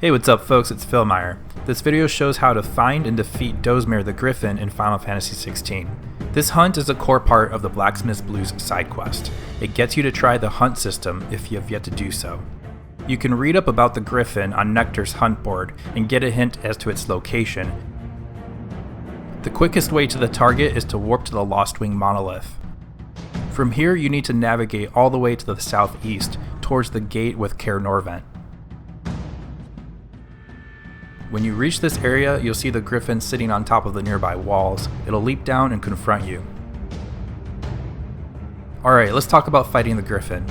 Hey, what's up folks, it's Phil Meyer. This video shows how to find and defeat Dozmare the Griffin in Final Fantasy 16. This hunt is a core part of the Blacksmith's Blues side quest. It gets you to try the hunt system if you have yet to do so. You can read up about the Griffin on Nectar's hunt board and get a hint as to its location. The quickest way to the target is to warp to the Lostwing monolith. From here you need to navigate all the way to the southeast towards the gate with Caer Norvent. When you reach this area, you'll see the Griffin sitting on top of the nearby walls. It'll leap down and confront you. Alright, let's talk about fighting the Griffin.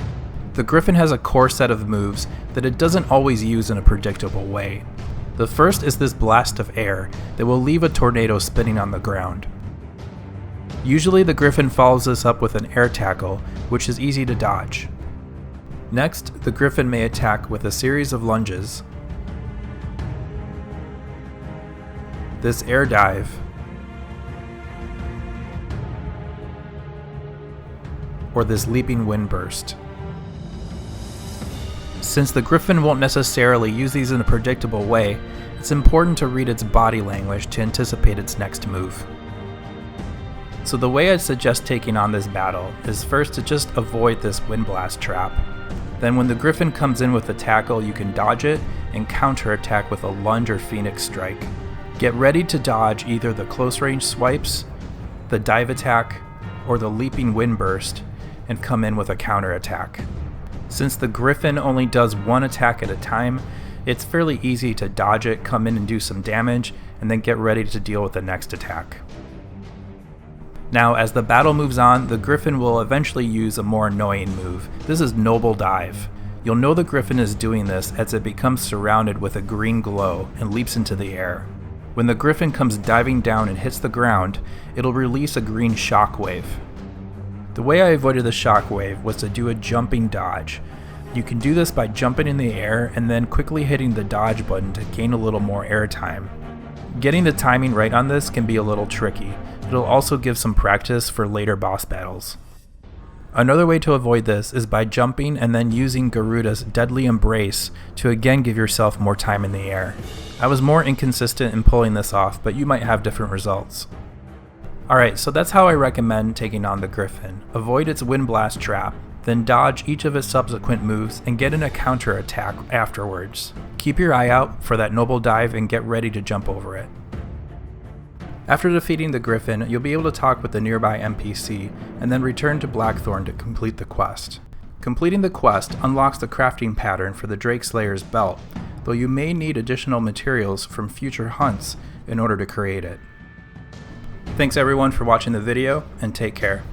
The Griffin has a core set of moves that it doesn't always use in a predictable way. The first is this blast of air that will leave a tornado spinning on the ground. Usually the Griffin follows this up with an air tackle, which is easy to dodge. Next, the Griffin may attack with a series of lunges, this air dive, or this leaping wind burst. Since the Griffin won't necessarily use these in a predictable way, it's important to read its body language to anticipate its next move. So the way I'd suggest taking on this battle is first to just avoid this wind blast trap. Then when the Griffin comes in with a tackle, you can dodge it and counterattack with a lunge or phoenix strike. Get ready to dodge either the close range swipes, the dive attack, or the leaping wind burst and come in with a counterattack. Since the Griffin only does one attack at a time, it's fairly easy to dodge it, come in and do some damage, and then get ready to deal with the next attack. Now, as the battle moves on, the Griffin will eventually use a more annoying move. This is Noble Dive. You'll know the Griffin is doing this as it becomes surrounded with a green glow and leaps into the air. When the Griffin comes diving down and hits the ground, it'll release a green shockwave. The way I avoided the shockwave was to do a jumping dodge. You can do this by jumping in the air and then quickly hitting the dodge button to gain a little more air time. Getting the timing right on this can be a little tricky. It'll also give some practice for later boss battles. Another way to avoid this is by jumping and then using Garuda's Deadly Embrace to again give yourself more time in the air. I was more inconsistent in pulling this off, but you might have different results. Alright, so that's how I recommend taking on the Griffin. Avoid its wind blast trap, then dodge each of its subsequent moves and get in a counter attack afterwards. Keep your eye out for that Noble Dive and get ready to jump over it. After defeating the Griffin, you'll be able to talk with the nearby NPC and then return to Blackthorn to complete the quest. Completing the quest unlocks the crafting pattern for the Drake Slayer's belt, though you may need additional materials from future hunts in order to create it. Thanks everyone for watching the video, and take care.